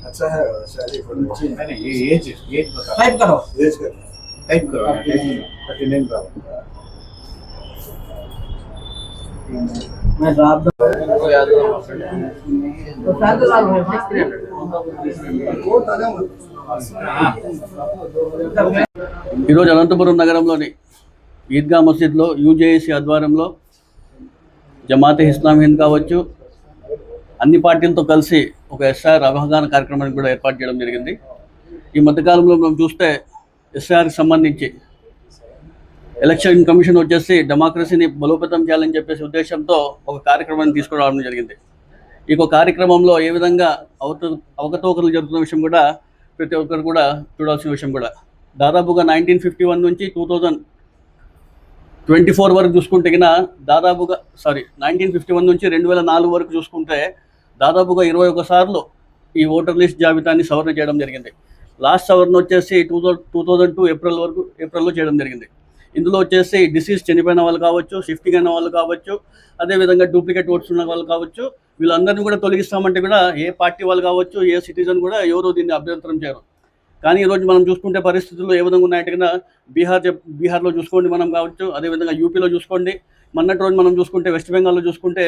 अच्छा है as type करो टाइप करो 39 करो मैं रात को याद तो साथ साल में ఈరోజు అనంతపురం నగరంలోని ఈద్గా మసీద్లో యూజేఏసీ ఆధ్వర్యంలో జమాతే ఇస్లాం హింద్ కావచ్చు, అన్ని పార్టీలతో కలిసి ఒక ఎస్ఐఆర్ అవగాహన కార్యక్రమాన్ని కూడా ఏర్పాటు చేయడం జరిగింది. ఈ మధ్యకాలంలో మనం చూస్తే ఎస్ఐఆర్కి సంబంధించి ఎలక్షన్ కమిషన్ వచ్చేసి డెమోక్రసీని బలోపేతం చేయాలని చెప్పేసి ఉద్దేశంతో ఒక కార్యక్రమాన్ని తీసుకురావడం జరిగింది. ఈ కార్యక్రమంలో ఏ విధంగా అవకతవకలు జరుగుతున్న విషయం కూడా ప్రతి ఒక్కరు కూడా చూడాల్సిన విషయం కూడా. దాదాపుగా 1951 నుంచి 2024 వరకు చూసుకుంటే దాదాపుగా 1951 నుంచి 2004 వరకు చూసుకుంటే దాదాపుగా 21 సార్లు ఈ ఓటర్ లిస్ట్ జాబితాని సవరణ చేయడం జరిగింది. లాస్ట్ సవరణ వచ్చేసి 2002 ఏప్రిల్లో చేయడం జరిగింది. ఇందులో వచ్చేసి డిసీజ్ చనిపోయిన వాళ్ళు కావచ్చు, షిఫ్టింగ్ అయిన వాళ్ళు కావచ్చు, అదేవిధంగా డూప్లికేట్ ఓట్స్ ఉన్న వాళ్ళు కావచ్చు, వీళ్ళందరినీ కూడా తొలగిస్తామంటే కూడా ఏ పార్టీ వాళ్ళు కావచ్చు, ఏ సిటిజన్ కూడా ఎవరో దీన్ని అభ్యంతరం చేయరు. కానీ ఈరోజు మనం చూసుకుంటే పరిస్థితుల్లో ఏ విధంగా ఉన్నాయంటే బీహార్లో చూసుకోండి మనం కావచ్చు, అదేవిధంగా యూపీలో చూసుకోండి, మొన్నటి రోజు మనం చూసుకుంటే వెస్ట్ బెంగాల్లో చూసుకుంటే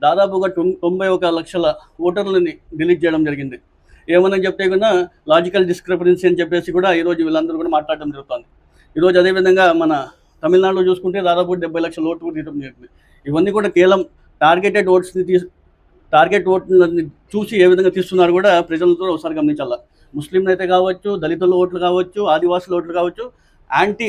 దాదాపుగా 91 లక్షల ఓటర్లని డిలీట్ చేయడం జరిగింది. ఏమన్నా చెప్తే కూడా లాజికల్ డిస్క్రిపరెన్సీ అని చెప్పేసి కూడా ఈరోజు వీళ్ళందరూ కూడా మాట్లాడడం జరుగుతుంది. ఈరోజు అదేవిధంగా మన తమిళనాడులో చూసుకుంటే దాదాపు 70 లక్షల ఓట్లు తీయడం జరిగింది. ఇవన్నీ కూడా కేవలం టార్గెట్ ఓట్ని చూసి ఏ విధంగా తీస్తున్నారు కూడా ప్రజలతో ఒకసారి గమనించాలి. ముస్లింలు అయితే కావచ్చు, దళితుల ఓట్లు కావచ్చు, ఆదివాసుల ఓట్లు కావచ్చు, యాంటీ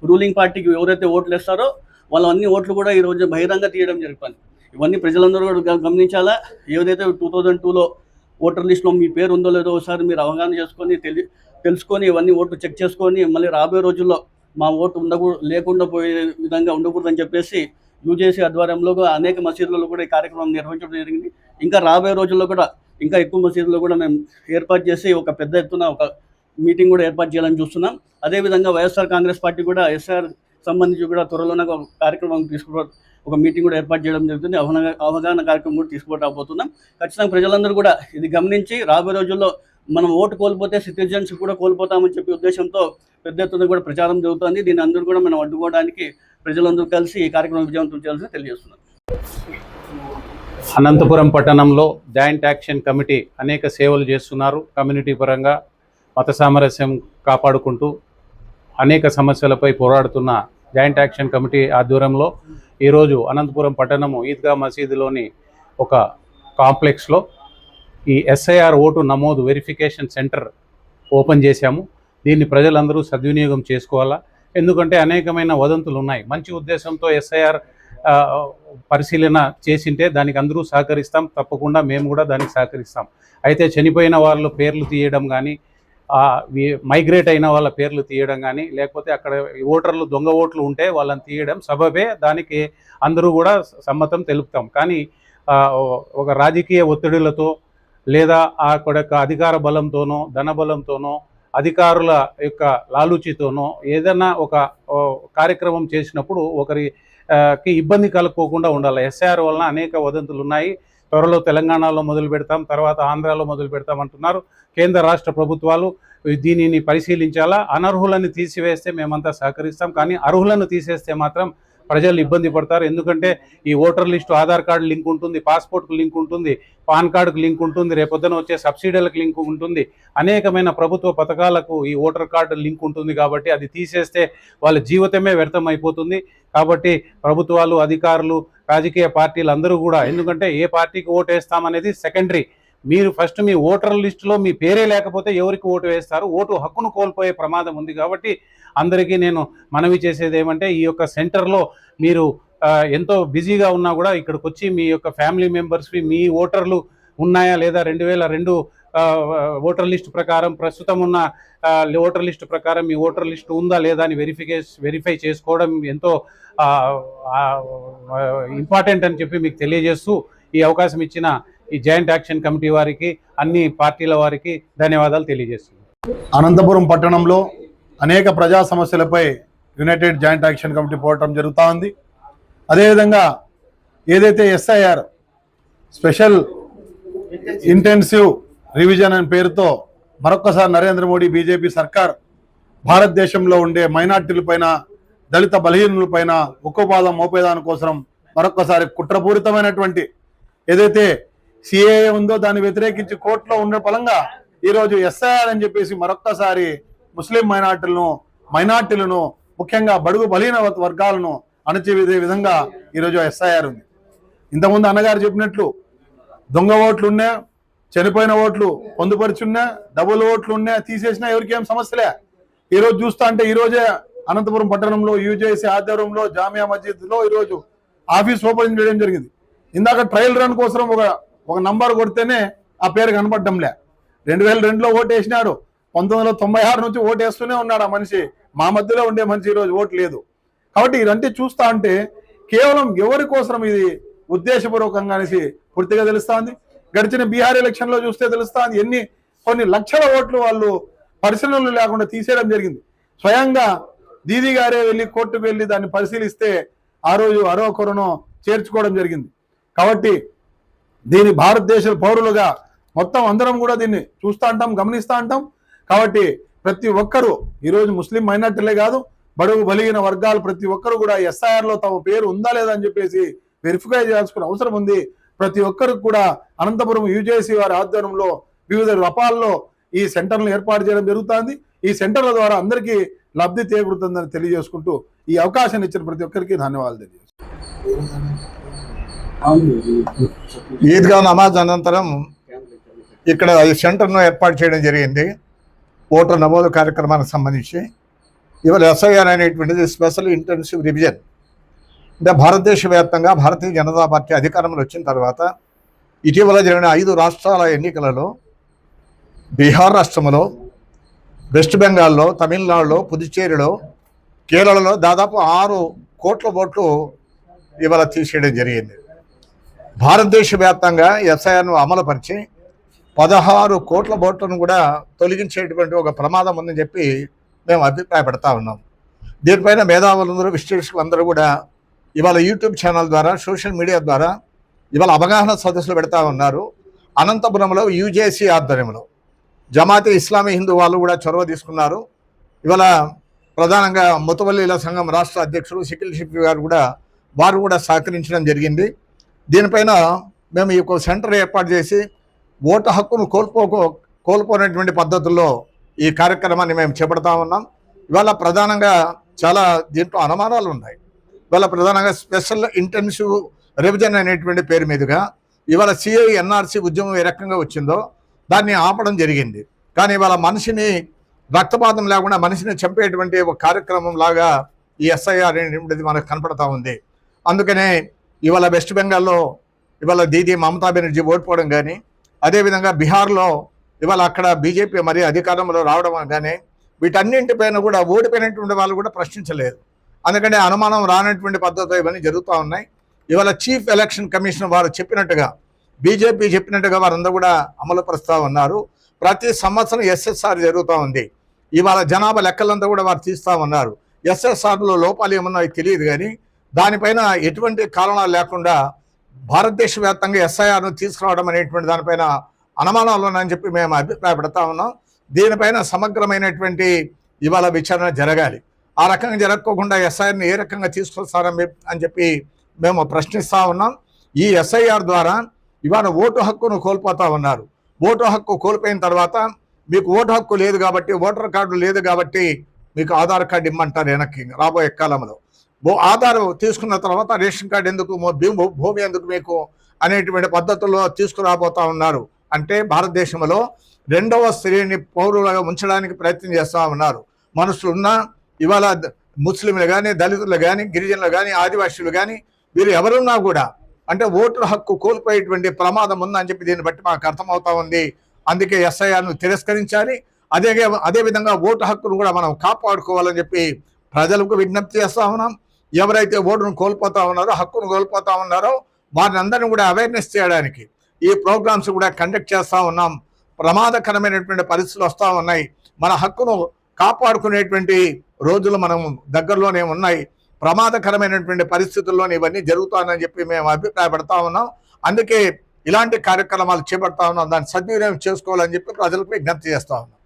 రూలింగ్ పార్టీకి ఎవరైతే ఓట్లు వేస్తారో వాళ్ళ అన్ని ఓట్లు కూడా ఈరోజు బహిరంగ తీయడం జరుగుతుంది. ఇవన్నీ ప్రజలందరూ కూడా గమనించాలా. ఏదైతే 2002లో ఓటర్ లిస్టులో మీ పేరు ఉందో లేదో ఒకసారి మీరు అవగాహన చేసుకొని తెలుసుకొని ఇవన్నీ ఓట్లు చెక్ చేసుకొని మళ్ళీ రాబోయే రోజుల్లో మా ఓటు లేకుండా పోయే విధంగా ఉండకూడదని చెప్పేసి యూజేసీ ఆధ్వర్యంలో అనేక మసీదులలో కూడా ఈ కార్యక్రమం నిర్వహించడం జరిగింది. ఇంకా రాబోయే రోజుల్లో కూడా ఇంకా ఎక్కువ మసీదులో కూడా మేము ఏర్పాటు చేసి ఒక పెద్ద ఎత్తున ఒక మీటింగ్ కూడా ఏర్పాటు చేయాలని చూస్తున్నాం. అదేవిధంగా వైఎస్ఆర్ కాంగ్రెస్ పార్టీ కూడా ఎస్ఆర్ సంబంధించి కూడా త్వరలోనే ఒక కార్యక్రమం ఒక మీటింగ్ కూడా ఏర్పాటు చేయడం జరుగుతుంది. అవగాహన కార్యక్రమం కూడా తీసుకురాబోతున్నాం. ఖచ్చితంగా ప్రజలందరూ కూడా ఇది గమనించి రాబోయే రోజుల్లో మనం ఓటు కోల్పోతే సిటిజన్స్ కూడా కోల్పోతామని చెప్పే ఉద్దేశంతో పెద్ద ఎత్తున కూడా ప్రచారం జరుగుతుంది. దీన్ని అందరూ కూడా మనం అడ్డుకోవడానికి ప్రజలందరూ కలిసి ఈ కార్యక్రమం విజయవంతం చేయాలని తెలియజేస్తున్నాం. అనంతపురం పట్టణంలో జాయింట్ యాక్షన్ కమిటీ అనేక సేవలు చేస్తున్నారు. కమ్యూనిటీ పరంగా మత సామరస్యం కాపాడుకుంటూ అనేక సమస్యలపై పోరాడుతున్న జాయింట్ యాక్షన్ కమిటీ ఆధ్వర్యంలో ఈరోజు అనంతపురం పట్టణము ఈద్గా మసీదులోని ఒక కాంప్లెక్స్లో ఈ ఎస్ఐఆర్ ఓటు నమోదు వెరిఫికేషన్ సెంటర్ ఓపెన్ చేశాము. దీన్ని ప్రజలందరూ సద్వినియోగం చేసుకోవాలా. ఎందుకంటే అనేకమైన వదంతులు ఉన్నాయి. మంచి ఉద్దేశంతో ఎస్ఐఆర్ పరిశీలన చేసింటే దానికి అందరూ సహకరిస్తాం, తప్పకుండా మేము కూడా దానికి సహకరిస్తాం. అయితే చనిపోయిన వాళ్ళ పేర్లు తీయడం కానీ, మైగ్రేట్ అయిన వాళ్ళ పేర్లు తీయడం కానీ, లేకపోతే అక్కడ ఓటర్లు దొంగ ఓట్లు ఉంటే వాళ్ళని తీయడం సబబే, దానికి అందరూ కూడా సమ్మతం తెలుపుతాం. కానీ ఒక రాజకీయ ఒత్తిడులతో లేదా అక్కడ అధికార బలంతోనో ధనబలంతోనో అధికారుల యొక్క లాలూచితోనో ఏదైనా ఒక కార్యక్రమం చేసినప్పుడు ఒకరికి ఇబ్బంది కలుక్కోకుండా ఉండాలి. ఎస్ఐఆర్ వలన అనేక వదంతులు ఉన్నాయి. త్వరలో తెలంగాణలో మొదలు పెడతాం, తర్వాత ఆంధ్రాలో మొదలు పెడతాం అంటున్నారు. కేంద్ర రాష్ట్ర ప్రభుత్వాలు దీనిని పరిశీలించాలా. అనర్హులను తీసివేస్తే మేమంతా సహకరిస్తాం, కానీ అర్హులను తీసేస్తే మాత్రం ప్రజలు ఇబ్బంది పడతారు. ఎందుకంటే ఈ voter list Aadhaar card link ఉంటుంది, పాస్పోర్ట్కు లింక్ ఉంటుంది, పాన్ కార్డుకు లింక్ ఉంటుంది, రేపొద్దున వచ్చే సబ్సిడీలకు లింక్ ఉంటుంది, అనేకమైన ప్రభుత్వ పథకాలకు ఈ ఓటర్ కార్డు లింక్ ఉంటుంది. కాబట్టి అది తీసేస్తే వాళ్ళ జీవితమే వ్యర్థం అయిపోతుంది. కాబట్టి ప్రభుత్వాలు, అధికారులు, రాజకీయ పార్టీలు అందరూ కూడా, ఎందుకంటే ఏ పార్టీకి ఓటు వేస్తామనేది సెకండరీ. మీరు ఫస్ట్ మీ ఓటర్ లిస్టులో మీ పేరే లేకపోతే ఎవరికి ఓటు వేస్తారు? ఓటు హక్కును కోల్పోయే ప్రమాదం ఉంది. కాబట్టి అందరికీ నేను మనవి చేసేది ఏమంటే, ఈ యొక్క సెంటర్లో మీరు ఎంతో బిజీగా ఉన్నా కూడా ఇక్కడికి వచ్చి మీ యొక్క ఫ్యామిలీ మెంబర్స్వి మీ ఓటర్లు ఉన్నాయా లేదా, 2002 ఓటర్ లిస్టు ప్రకారం, ప్రస్తుతం ఉన్న ఓటర్ లిస్టు ప్రకారం మీ ఓటర్ లిస్టు ఉందా లేదా అని వెరిఫై చేసుకోవడం ఎంతో ఇంపార్టెంట్ అని చెప్పి మీకు తెలియజేస్తూ, ఈ అవకాశం ఇచ్చిన ఈ జాయింట్ యాక్షన్ కమిటీ వారికి, అన్ని పార్టీల వారికి ధన్యవాదాలు తెలియజేస్తున్నాను. అనంతపురం పట్టణంలో అనేక ప్రజా సమస్యలపై యునైటెడ్ జాయింట్ యాక్షన్ కమిటీ పోరాటం జరుగుతూ ఉంది. అదేవిధంగా ఏదైతే SIR స్పెషల్ ఇంటెన్సివ్ రివిజన్ అనే పేరుతో మరొక్కసారి నరేంద్ర మోడీ బీజేపీ సర్కార్ భారతదేశంలో ఉండే మైనార్టీలపైన, దళిత బలహీనులపైన ఉక్కుపాదం మోపేదాని కోసం మరొక్కసారి కుట్రపూరితమైనటువంటి ఏదైతే CAA ఉందో దాన్ని వ్యతిరేకించి కోర్టులో ఉన్న ఫలంగా ఈరోజు SIR అని చెప్పేసి మరొక్కసారి ముస్లిం మైనార్టీలను ముఖ్యంగా బడుగు బలహీన వర్గాలను అణచివేసే విధంగా ఈరోజు SIR ఉంది. ఇంతకుముందు అన్నగారు చెప్పినట్లు దొంగ ఓట్లు ఉన్నా, చనిపోయిన ఓట్లు పొందుపరుచున్నా, డబుల్ ఓట్లు ఉన్నా, తీసేసినా ఎవరికి ఏం సమస్యలే. ఈరోజు చూస్తా అంటే ఈరోజే అనంతపురం పట్టణంలో UJC ఆధ్వర్యంలో జామియా మస్జిద్లో ఈరోజు ఆఫీస్ ఓపెన్ చేయడం జరిగింది. ఇందాక ట్రయల్ రన్ కోసం ఒక నంబర్ కొడితేనే ఆ పేరు కనపడ్డంలే. 2002లో ఓటు వేసినాడు, 1996 నుంచి ఓటు వేస్తూనే ఉన్నాడు ఆ మనిషి. మా మధ్యలో ఉండే మనిషి ఈరోజు ఓటు లేదు. కాబట్టి ఇదంటే చూస్తా అంటే కేవలం ఎవరి కోసం ఇది ఉద్దేశపూర్వకంగా అనేసి పూర్తిగా తెలుస్తుంది. గడిచిన బీహార్ ఎలక్షన్లో చూస్తే తెలుస్తుంది, కొన్ని లక్షల ఓట్లు వాళ్ళు పరిశీలనలు లేకుండా తీసేయడం జరిగింది. స్వయంగా దీదీ గారే వెళ్ళి కోర్టుకు వెళ్ళి దాన్ని పరిశీలిస్తే ఆ రోజు అరొకరును చేర్చుకోవడం జరిగింది. కాబట్టి దీని భారతదేశ పౌరులుగా మొత్తం అందరం కూడా దీన్ని చూస్తూ ఉంటాం, గమనిస్తూ ఉంటాం. కాబట్టి ప్రతి ఒక్కరూ ఈరోజు ముస్లిం మైనార్టీలే కాదు, బడుగు బలిగిన వర్గాలు ప్రతి ఒక్కరు కూడా SIRలో తమ పేరు ఉందా లేదా అని చెప్పేసి వెరిఫై చేయాల్సిన అవసరం ఉంది. ప్రతి ఒక్కరికి కూడా అనంతపురం UJC వారి ఆధ్వర్యంలో వివిధ రూపాల్లో ఈ సెంటర్లను ఏర్పాటు చేయడం జరుగుతుంది. ఈ సెంటర్ల ద్వారా అందరికీ లబ్ధి చేకూరుతుందని తెలియజేసుకుంటూ ఈ అవకాశాన్ని ఇచ్చిన ప్రతి ఒక్కరికి ధన్యవాదాలు తెలియజేస్తున్నాను. ఈద్గా నమాజ్ అనంతరం ఇక్కడ ఈ సెంటర్ను ఏర్పాటు చేయడం జరిగింది. ఓటర్ నమోదు కార్యక్రమానికి సంబంధించి ఇవాళ SIR అనేటువంటిది స్పెషల్ ఇంటెన్సివ్ రివిజన్. అంటే భారతదేశ వ్యాప్తంగా భారతీయ జనతా పార్టీ అధికారంలో వచ్చిన తర్వాత ఇటీవల జరిగిన 5 రాష్ట్రాల ఎన్నికలలో బీహార్ రాష్ట్రంలో, వెస్ట్ బెంగాల్లో, తమిళనాడులో, పుదుచ్చేరిలో, కేరళలో దాదాపు 6 కోట్ల ఓట్లు ఇవాళ తీసేయడం జరిగింది. భారతదేశ వ్యాప్తంగా SIRను అమలుపరిచి 16 కోట్ల ఓట్లను కూడా తొలగించేటువంటి ఒక ప్రమాదం ఉందని చెప్పి మేము అభిప్రాయపడతా ఉన్నాం. దీనిపైన మేధావులందరూ, విశ్లేషకులందరూ కూడా ఇవాళ యూట్యూబ్ ఛానల్ ద్వారా, సోషల్ మీడియా ద్వారా ఇవాళ అవగాహన సదస్సులు పెడతా ఉన్నారు. అనంతపురంలో UJC ఆధ్వర్యంలో జమాతే ఇస్లామీ హిందూ వాళ్ళు కూడా చొరవ తీసుకున్నారు. ఇవాళ ప్రధానంగా ముతవల్లీల సంఘం రాష్ట్ర అధ్యక్షుడు షకీల్ షఫీ గారు కూడా వారు కూడా సహకరించడం జరిగింది. దీనిపైన మేము ఈ సెంటర్ ఏర్పాటు చేసి ఓటు హక్కును కోల్పోయినటువంటి పద్ధతుల్లో ఈ కార్యక్రమాన్ని మేము చేపడతా ఉన్నాం. ఇవాళ ప్రధానంగా చాలా దీంట్లో అనుమానాలు ఉన్నాయి. ఇవాళ ప్రధానంగా స్పెషల్ ఇంటెన్సివ్ రివిజన్ అనేటువంటి పేరు మీదుగా ఇవాళ CAA NRC ఉద్యమం ఏ రకంగా వచ్చిందో దాన్ని ఆపడం జరిగింది. కానీ ఇవాళ మనిషిని రక్తపాతం లేకుండా మనిషిని చంపేటువంటి ఒక కార్యక్రమం లాగా ఈ SIR అనేటువంటిది మనకు కనపడతా ఉంది. అందుకనే ఇవాళ వెస్ట్ బెంగాల్లో ఇవాళ దీదీ మమతా బెనర్జీ ఓడిపోవడం కానీ, అదేవిధంగా బీహార్లో ఇవాళ అక్కడ బీజేపీ మరి అధికారంలో రావడం కానీ, వీటన్నింటిపైన కూడా ఓడిపోయినటువంటి వాళ్ళు కూడా ప్రశ్నించలేదు. అందుకనే అనుమానం రానటువంటి పద్ధతిలో ఇవన్నీ జరుగుతూ ఉన్నాయి. ఇవాళ చీఫ్ ఎలక్షన్ కమిషన్ వారు చెప్పినట్టుగా, బీజేపీ చెప్పినట్టుగా వారందరూ కూడా అమలుపరుస్తూ ఉన్నారు. ప్రతి సంవత్సరం SSR జరుగుతూ ఉంది. ఇవాళ జనాభా లెక్కలంతా కూడా వారు తీస్తూ ఉన్నారు. SSRలో లోపాలు ఏమన్నా తెలియదు, కానీ దానిపైన ఎటువంటి కారణాలు లేకుండా భారతదేశ వ్యాప్తంగా SIRను తీసుకురావడం అనేటువంటి దానిపైన అనుమానాలు ఉన్నాయని చెప్పి మేము అభిప్రాయపడతా ఉన్నాం. దీనిపైన సమగ్రమైనటువంటి ఇవాళ విచారణ జరగాలి. ఆ రకంగా జరగకుండా ఎస్ఐఆర్ని ఏ రకంగా తీసుకొస్తారని అని చెప్పి మేము ప్రశ్నిస్తూ ఉన్నాం. ఈ ఎస్ఐఆర్ ద్వారా ఇవాళ ఓటు హక్కును కోల్పోతూ ఉన్నారు. ఓటు హక్కు కోల్పోయిన తర్వాత మీకు ఓటు హక్కు లేదు కాబట్టి, ఓటర్ కార్డు లేదు కాబట్టి మీకు ఆధార్ కార్డు ఇమ్మంటారు వెనక్కి రాబోయే కాలంలో. ఆధార్ తీసుకున్న తర్వాత రేషన్ కార్డు ఎందుకు, భూమి ఎందుకు మీకు అనేటువంటి పద్ధతుల్లో తీసుకురాబోతా ఉన్నారు. అంటే భారతదేశంలో 2వ శ్రేణి పౌరులుగా ఉంచడానికి ప్రయత్నం చేస్తూ ఉన్నారు. మనుషులున్నా ఇవాళ ముస్లింలు కానీ, దళితులు కానీ, గిరిజనులు కానీ, ఆదివాసీలు కానీ వీరు ఎవరున్నా కూడా అంటే ఓటు హక్కు కోల్పోయేటువంటి ప్రమాదం ఉందని చెప్పి దీన్ని బట్టి మాకు అర్థమవుతా ఉంది. అందుకే ఎస్ఐఆర్ను తిరస్కరించాలి. అదేవిధంగా ఓటు హక్కును కూడా మనం కాపాడుకోవాలని చెప్పి ప్రజలకు విజ్ఞప్తి చేస్తూ ఉన్నాం. ఎవరైతే ఓటును కోల్పోతా ఉన్నారో, హక్కును కోల్పోతా ఉన్నారో వారిని అందరినీ కూడా అవేర్నెస్ చేయడానికి ఈ ప్రోగ్రామ్స్ కూడా కండక్ట్ చేస్తూ ఉన్నాం. ప్రమాదకరమైనటువంటి పరిస్థితులు వస్తూ ఉన్నాయి. మన హక్కును కాపాడుకునేటువంటి రోజులు మనం దగ్గరలోనే ఉన్నాయి. ప్రమాదకరమైనటువంటి పరిస్థితుల్లోనే ఇవన్నీ జరుగుతాయని చెప్పి మేము అభిప్రాయపడతా ఉన్నాం. అందుకే ఇలాంటి కార్యక్రమాలు చేపడతా ఉన్నాం. దాన్ని సద్వినియోగం చేసుకోవాలని చెప్పి ప్రజలకు విజ్ఞప్తి చేస్తా ఉన్నాం.